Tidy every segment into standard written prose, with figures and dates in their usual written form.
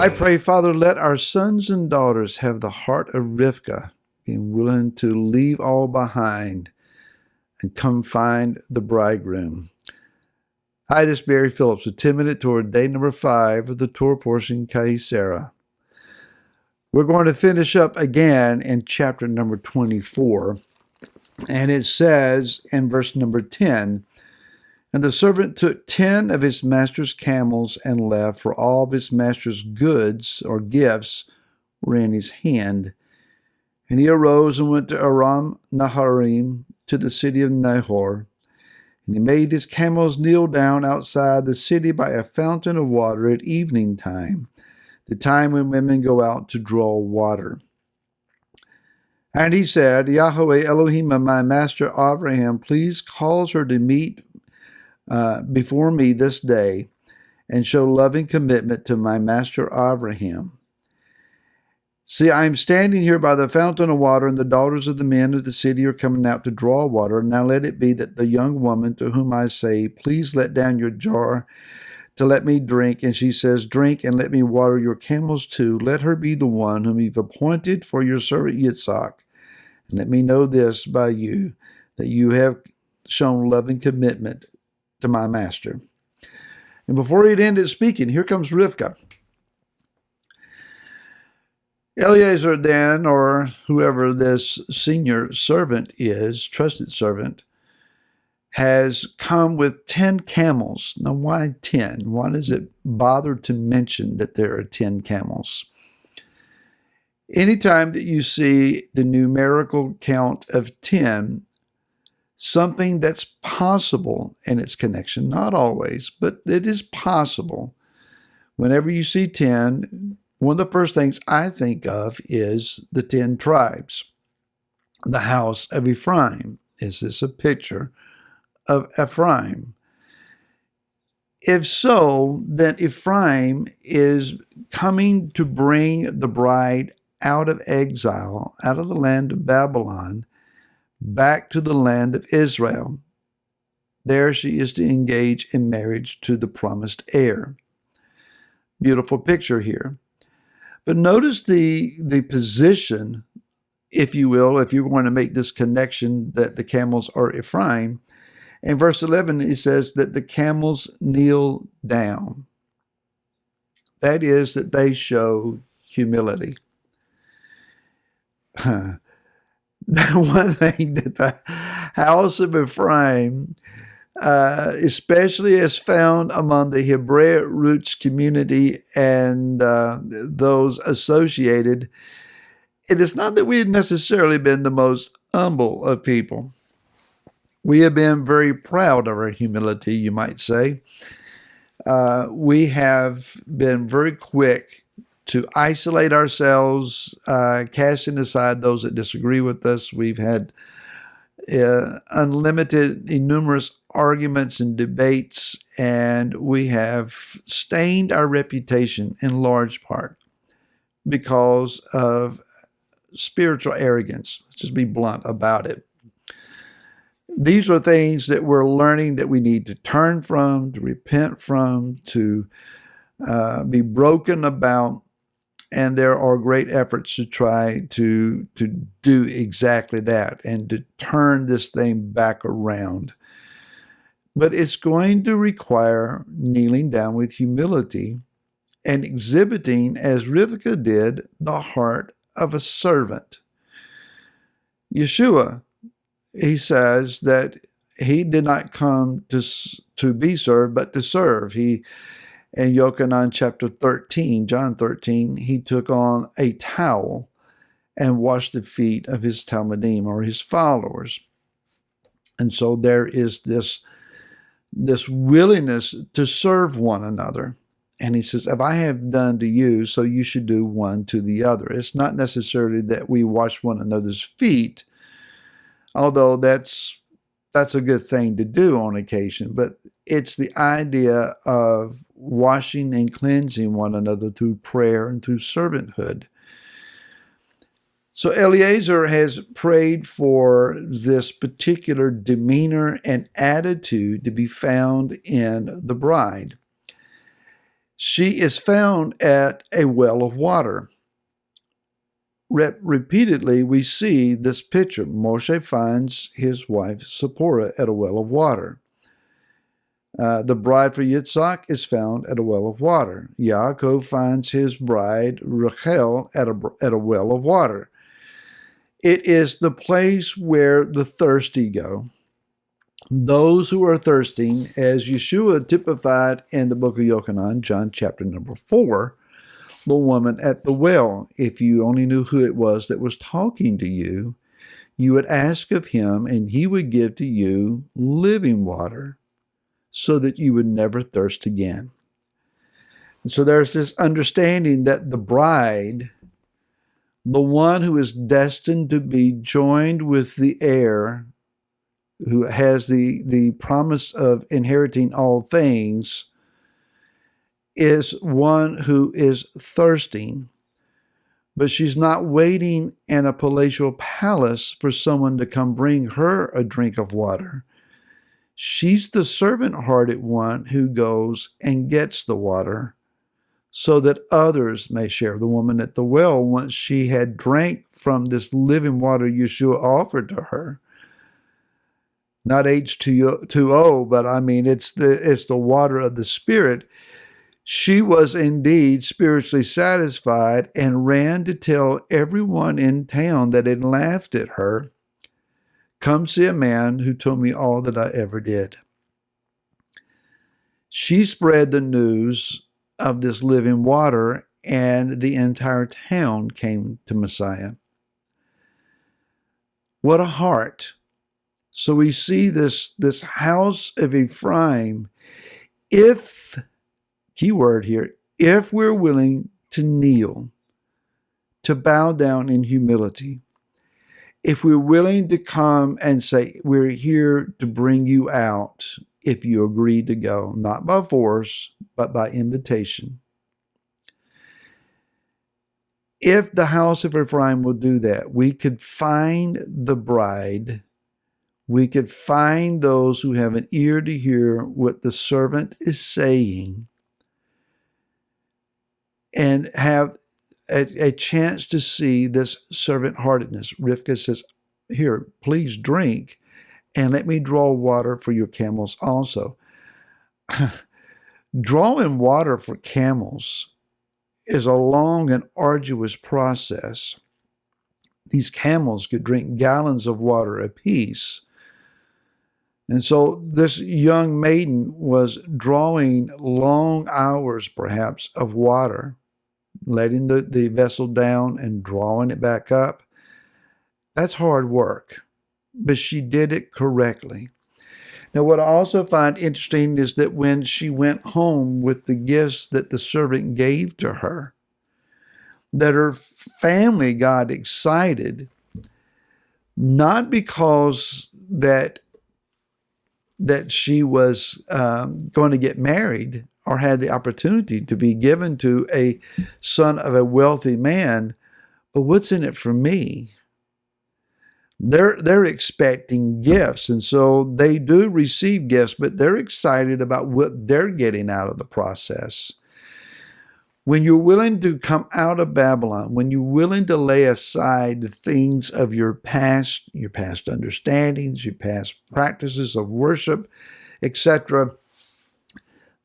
I pray, Father, let our sons and daughters have the heart of Rivka, being willing to leave all behind and come find the bridegroom. Hi, this is Barry Phillips with 10-minute Torah, day number 5 of the Torah portion, Chayei. We're going to finish up again in chapter number 24, and it says in verse number 10, "And the servant took 10 of his master's camels and left, for all of his master's goods or gifts were in his hand. And he arose and went to Aram Naharim, to the city of Nahor. And he made his camels kneel down outside the city by a fountain of water at evening time, the time when women go out to draw water. And he said, Yahweh Elohim of my master Abraham, please cause her to meet before me this day, and show loving commitment to my master Abraham. See, I am standing here by the fountain of water, and the daughters of the men of the city are coming out to draw water. Now let it be that the young woman to whom I say, please let down your jar to let me drink, and she says, drink, and let me water your camels too. Let her be the one whom you've appointed for your servant Yitzhak. And let me know this by you, that you have shown loving commitment to my master." And before he'd ended speaking, here comes Rivka. Eliezer then, or whoever this senior servant is, trusted servant, has come with 10 camels. Now, why 10? Why does it bother to mention that there are 10 camels? Anytime that you see the numerical count of 10, something that's possible in its connection, not always, but it is possible. Whenever you see 10, one of the first things I think of is the 10 tribes. The House of Ephraim. Is this a picture of Ephraim? If so, then Ephraim is coming to bring the bride out of exile, out of the land of Babylon, back to the land of Israel. There she is to engage in marriage to the promised heir. Beautiful picture here. But notice the position, if you will, if you're going to make this connection that the camels are Ephraim. In verse 11, it says that the camels kneel down. That is, that they show humility. The one thing that the House of Ephraim, especially as found among the Hebraic roots community and those associated, it is not that we have necessarily been the most humble of people. We have been very proud of our humility, you might say. We have been very quick to isolate ourselves, casting aside those that disagree with us. We've had numerous arguments and debates, and we have stained our reputation in large part because of spiritual arrogance. Let's just be blunt about it. These are things that we're learning that we need to turn from, to repent from, to be broken about. And there are great efforts to try to do exactly that and to turn this thing back around. But it's going to require kneeling down with humility and exhibiting, as Rivka did, the heart of a servant. Yeshua, he says that he did not come to be served, but to serve. In Yochanan chapter 13, John 13, he took on a towel and washed the feet of his Talmudim, or his followers. And so there is this willingness to serve one another. And he says, if I have done to you, so you should do one to the other. It's not necessarily that we wash one another's feet, although that's a good thing to do on occasion, but it's the idea of washing and cleansing one another through prayer and through servanthood. So Eliezer has prayed for this particular demeanor and attitude to be found in the bride. She is found at a well of water. Repeatedly, we see this picture. Moshe finds his wife Zipporah at a well of water. The bride for Yitzhak is found at a well of water. Yaakov finds his bride Rachel at a well of water. It is the place where the thirsty go. Those who are thirsting, as Yeshua typified in the book of Yochanan, John chapter number 4, the woman at the well. If you only knew who it was that was talking to you, you would ask of him, and he would give to you living water so that you would never thirst again. And so there's this understanding that the bride, the one who is destined to be joined with the heir, who has the promise of inheriting all things, is one who is thirsting, but she's not waiting in a palatial palace for someone to come bring her a drink of water. She's the servant-hearted one who goes and gets the water so that others may share. The woman at the well, once she had drank from this living water Yeshua offered to her, not H2O, but I mean it's the water of the Spirit. She was indeed spiritually satisfied and ran to tell everyone in town that had laughed at her, "Come see a man who told me all that I ever did." She spread the news of this living water, and the entire town came to Messiah. What a heart. So we see this house of Ephraim, if, key word here, if we're willing to kneel, to bow down in humility, if we're willing to come and say, we're here to bring you out, if you agree to go, not by force, but by invitation. If the house of Ephraim will do that, we could find the bride. We could find those who have an ear to hear what the servant is saying and have a chance to see this servant-heartedness. Rivka says, "Here, please drink, and let me draw water for your camels also." Drawing water for camels is a long and arduous process. These camels could drink gallons of water apiece. And so this young maiden was drawing long hours, perhaps, of water, letting the vessel down and drawing it back up. That's hard work, but she did it correctly. Now, what I also find interesting is that when she went home with the gifts that the servant gave to her, that her family got excited, not because that she was going to get married or had the opportunity to be given to a son of a wealthy man, but what's in it for me? They're expecting gifts, and so they do receive gifts, but they're excited about what they're getting out of the process. When you're willing to come out of Babylon, when you're willing to lay aside the things of your past understandings, your past practices of worship, etc.,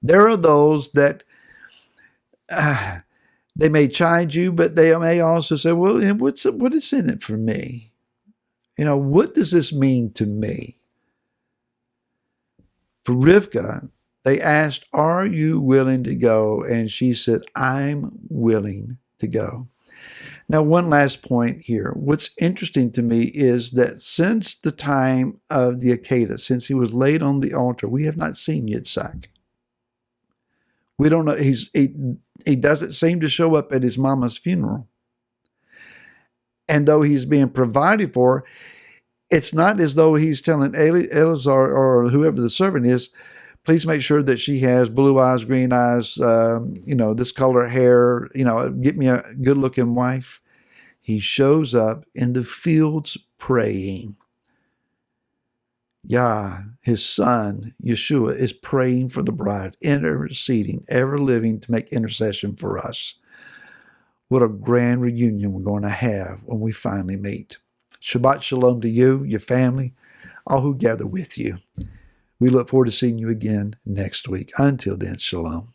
there are those that they may chide you, but they may also say, "Well, what is in it for me? What does this mean to me?" For Rivka, they asked, "Are you willing to go?" And she said, "I'm willing to go." Now, one last point here. What's interesting to me is that since the time of the Akedah, since he was laid on the altar, we have not seen Yitzhak. We don't know. He doesn't seem to show up at his mama's funeral. And though he's being provided for, it's not as though he's telling Eleazar or whoever the servant is, "Please make sure that she has blue eyes, green eyes, this color hair, get me a good-looking wife." He shows up in the fields praying. Yah, his son, Yeshua, is praying for the bride, interceding, ever living to make intercession for us. What a grand reunion we're going to have when we finally meet. Shabbat shalom to you, your family, all who gather with you. We look forward to seeing you again next week. Until then, shalom.